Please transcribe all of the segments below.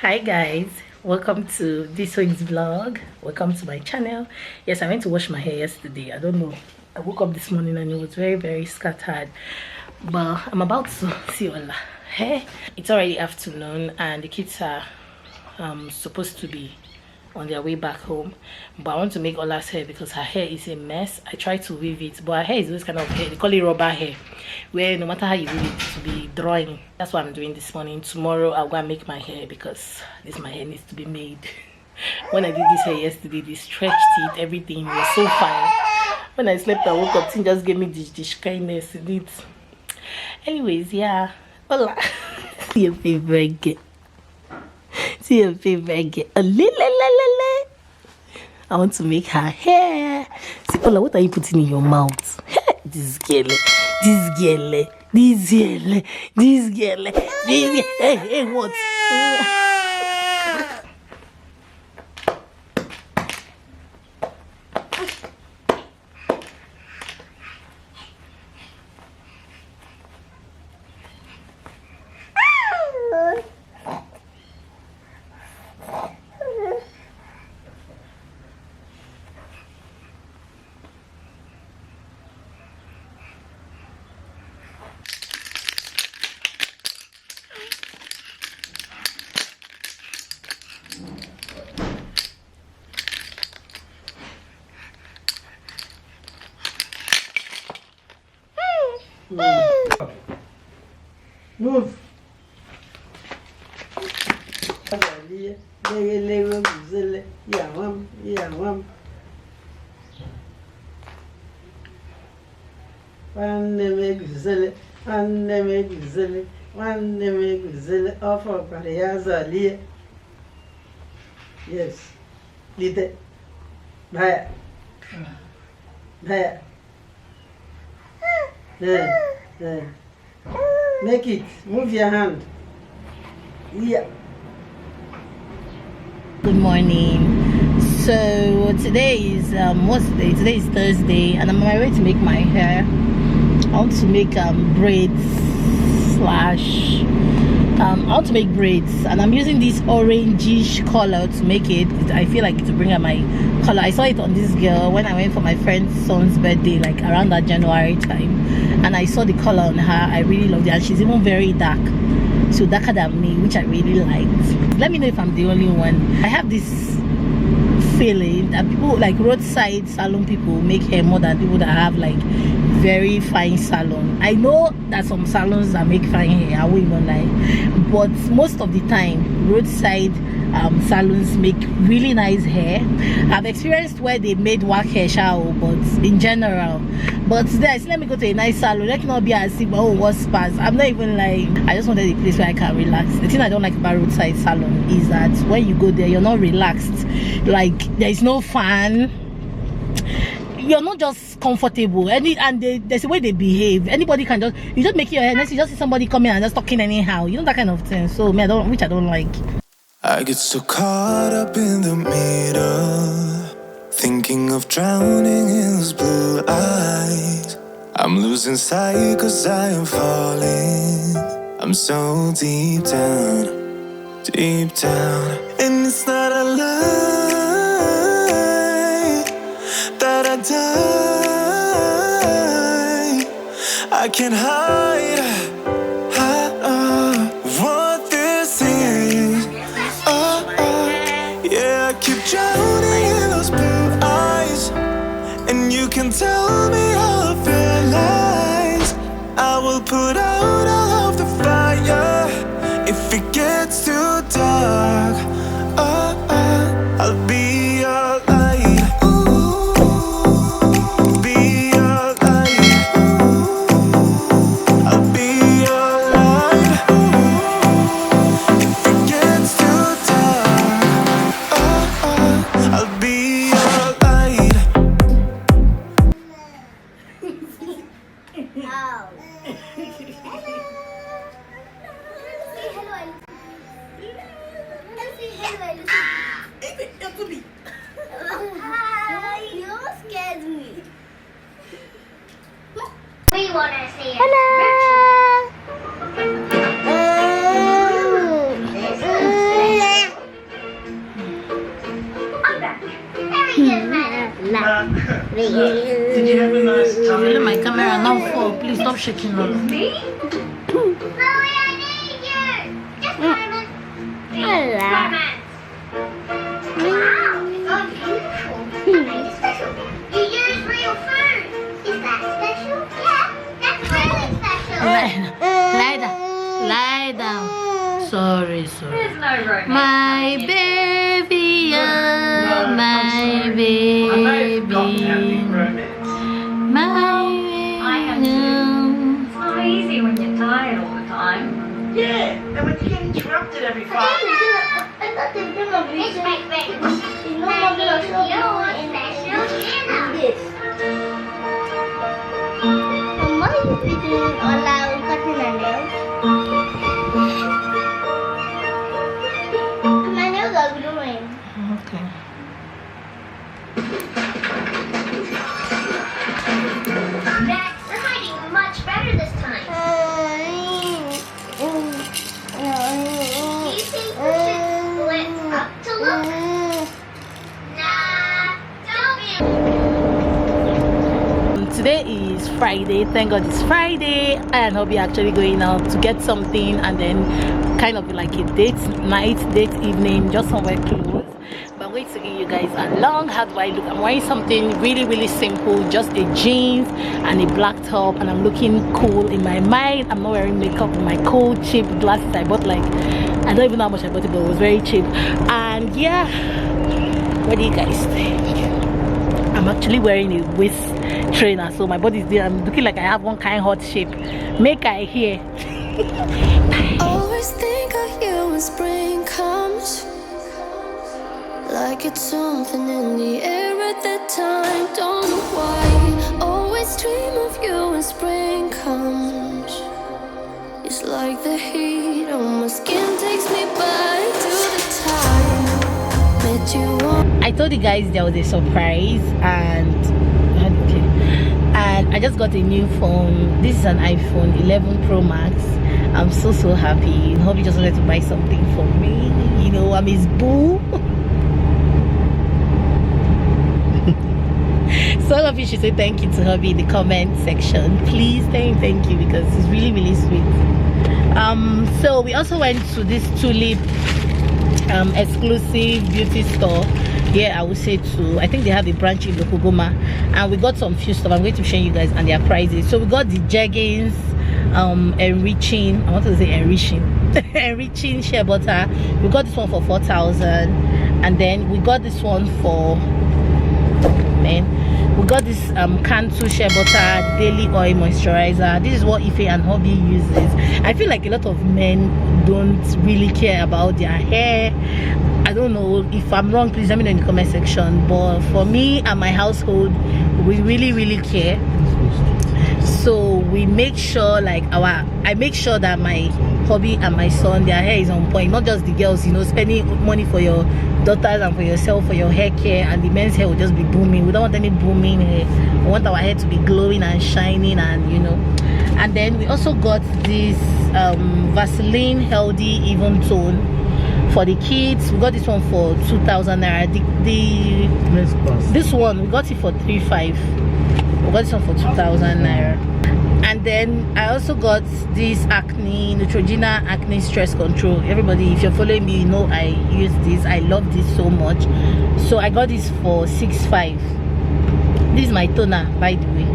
Hi guys, welcome to this week's vlog. Welcome to my channel. Yes, I went to wash my hair yesterday. I don't know, I woke up this morning and it was very scattered, but I'm about to see all hair. It's already afternoon and the kids are supposed to be on their way back home, but I want to make Ola's hair because her hair is a mess. I tried to weave it, but her hair is this kind of hair, they call it rubber hair, where no matter how you weave it, to be drawing. That's what I'm doing this morning. Tomorrow I'll go and make my hair because my hair needs to be made. When I did this hair yesterday, they stretched it, everything was so fine. When I slept, I woke up, thing just gave me this kindness in it. Anyways, yeah, Ola. See your favorite girl. See your favorite girl. I want to make her hair. See, Ola, what are you putting in your mouth? This girl. Hey, what? Move. Yes. Lite. Bhaya. Bhaya. There. Make it. Move your hand. Yeah. Good morning. So today is what's the day? Today is Thursday, and I'm on my way to make my hair. I want to make braids slash. I want to make braids, and I'm using this orangish color to make it. I feel like to bring out my color. I saw it on this girl when I went for my friend's son's birthday, like around that January time, and I saw the color on her. I really loved it, and she's even very dark, so darker than me, which I really liked. Let me know if I'm the only one. I have this feeling that people like roadside salon people make hair more than people that have like very fine salon. I know that some salons that make fine hair, I won't even lie, but most of the time roadside salons make really nice hair. I've experienced where they made work hair shower, but in general. But today I said, let me go to a nice salon. Let not be as if, oh, what's spas. I'm not even lying. I just wanted a place where I can relax. The thing I don't like about roadside salon is that when you go there, you're not relaxed. Like there is no fan. You're not just comfortable, there's a way they behave. Anybody can you just make your hair, and you just see somebody coming and just talking anyhow, you know, that kind of thing. So me, I don't like. I get so caught up in the middle, thinking of drowning in those blue eyes. I'm losing sight 'cause I am falling. I'm so deep down, and it's not a lie that I die. I can't hide what this is. Yeah, I keep drowning in those blue eyes, and you can tell me all of your lies. I will put out all of the fire if it gets too dark. I'll be your light. Be your light. I'll be your light. If it gets too dark, I'll be your light. We want to see it. Hello. Did you have a nice time? Let my camera now fall. Please stop shaking all. Me? Chloe, I need you! Just a moment. Romance. Wow, it's all beautiful. It's special. You use real food. Is that special? Yeah, that's really special. Lie down. Sorry. There's no romance. My baby, No, my I'm sorry. baby. I may have forgotten having romance. I have to. It's not easy when you're tired all the time. Yeah, and when you get interrupted every 5 minutes. It's my favorite. And it's your special dinner. Why are we doing all our cutting our nails? My nails are growing. Okay. Max, we're hiding much better this time. Do you think we should split up to look? Nah, don't be. Today is Friday. Thank God it's Friday, and I'll be actually going out to get something, and then kind of like a date night, date evening, just somewhere close. But I'm going to give you guys along. How do I look? I'm wearing something really simple, just a jeans and a black top, and I'm looking cool in my mind. I'm not wearing makeup with my cool cheap glasses I bought, like I don't even know how much I bought it, but it was very cheap. And yeah, what do you guys think? I'm actually wearing a waist trainer, so my body's there. I'm looking like I have one kind hot shape. Make I hear. Always think of you when spring comes, like it's something in the air at that time. Don't know why. Always dream of you when spring comes. It's like the heat on my skin takes me back to the time met you on. I told you guys there was a surprise, and I just got a new phone. This is an iPhone 11 Pro Max. I'm so happy. Hubby just wanted to buy something for me. You know, I'm his boo. So all of you should say thank you to Hubby in the comment section. Please thank you, because it's really sweet. So we also went to this Tulip exclusive beauty store. Yeah, I would say too. I think they have a branch in Okogoma, and we got some few stuff. I'm going to show you guys and their prices. So we got the jeggings, enriching enriching shea butter. We got this one for 4,000, and then we got this one for we got this Cantu shea butter daily oil moisturizer. This is what Ife and Hobby uses. I feel like a lot of men don't really care about their hair. I don't know if I'm wrong, please let me know in the comment section, but for me and my household, we really care. So we make sure, like, I make sure that my hubby and my son, their hair is on point. Not just the girls, you know, spending money for your daughters and for yourself for your hair care, and the men's hair will just be booming. We don't want any booming hair. We want our hair to be glowing and shining, and you know. And then we also got this Vaseline healthy even tone for the kids. We got this one for 2,000 naira. This one we got it for 3,500. We got this one for 2,000 naira. And then I also got this Neutrogena acne stress control. Everybody, if you're following me, you know I use this. I love this so much. So I got this for 6,500. This is my toner, by the way,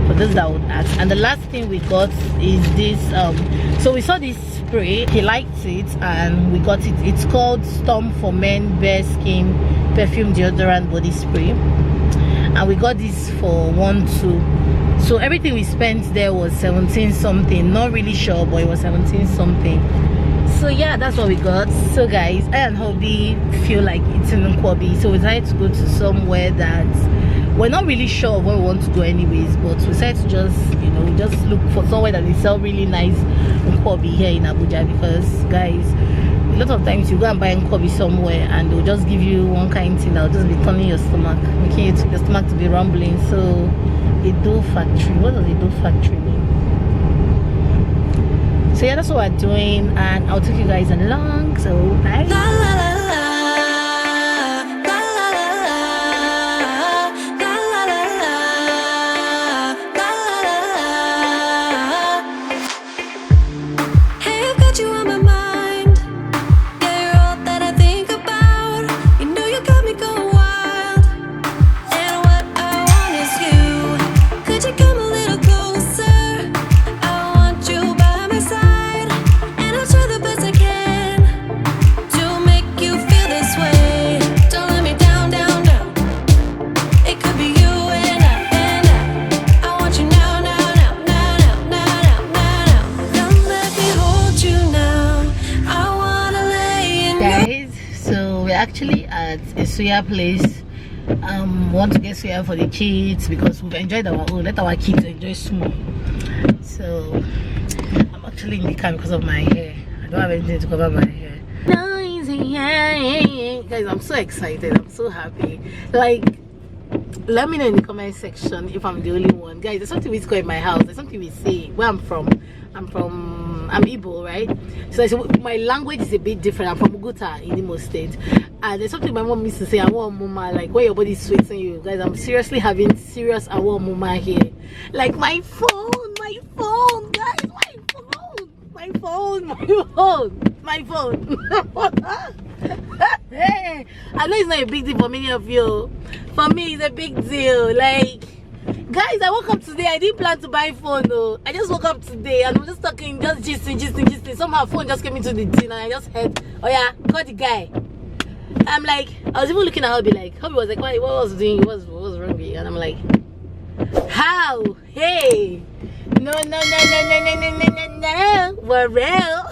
for those that would ask. And the last thing we got is this so we saw this spray, he liked it, and we got it. It's called Storm for Men Bare Skin Perfume Deodorant Body Spray, and we got this for 1,200. So everything we spent there was 17 something. Not really sure, but it was 17 something. So yeah, that's what we got. So guys, I and Hobby feel like eating nkwobi, so we decided to go to somewhere that we're not really sure of where we want to go anyways, but we decided to just, you know, just look for somewhere that they sell really nice nkwobi here in Abuja. Because guys, a lot of times you go and buy nkwobi somewhere and they'll just give you one kind of thing that'll just be turning your stomach, making your stomach to be rumbling. So Edo factory, what does Edo factory mean? So yeah, that's what we're doing, and I'll take you guys along. So bye. La la la la, la la la la, la la la la. you on my mind. Yeah, you're all that I think about. You know you got me going wild. And what I want is you. Could you come a little closer? I want you by my side, and I'll try the best I can to make you feel this way. Don't let me down, down, down. It could be you and I want you now, now, now, now, now, now, now, now. Come let me hold you now. I wanna lay in Guys, so we're actually at a suya place. Want to get suya for the kids because we've enjoyed our own. Let our kids enjoy small. So I'm actually in the car because of my hair. I don't have anything to cover my hair. Guys, I'm so excited. I'm so happy. Like, let me know in the comment section if I'm the only one. Guys, there's something we call in my house. There's something we say where I'm from. I'm Igbo, right? So my language is a bit different. I'm from Uguta in Imo State. And there's something my mom used to say, I want mama, like when your body sweats on you. Guys, I'm seriously having serious I want mama here. Like my phone, guys, my phone. Hey, I know it's not a big deal for many of you. For me, it's a big deal. Like, guys, I woke up today. I didn't plan to buy phone though. I just woke up today and I'm just talking, just gisting. Somehow phone just came into the tin and I just heard, oh yeah, call the guy. I'm like, I was even looking at Hobby, like Hobby was like, what was doing? What was wrong with you? And I'm like, how? Hey, no, we're real.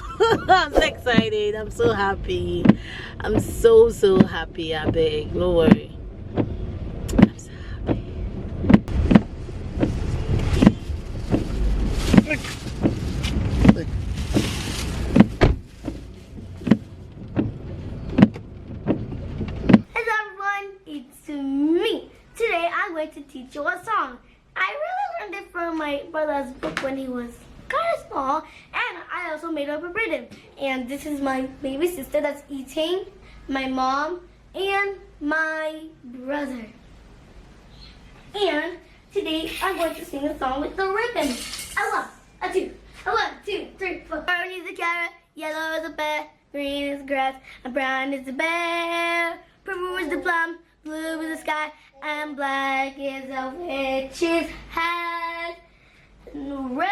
I'm so excited. I'm so happy. I'm so happy. I beg, no worry. I'm so happy. Look. Hello everyone, it's me. Today I'm going to teach you a song. I really learned it from my brother's book when he was kind of small, and I also made up a rhythm. And this is my baby sister that's eating, my mom, and my brother. And today I'm going to sing a song with the rhythm. A one, a two, a 1, 2, 3, 4. Orange is a carrot, yellow is a pear, green is grass, and brown is a bear. Purple is the plum, blue is the sky, and black is a witch's hat. And red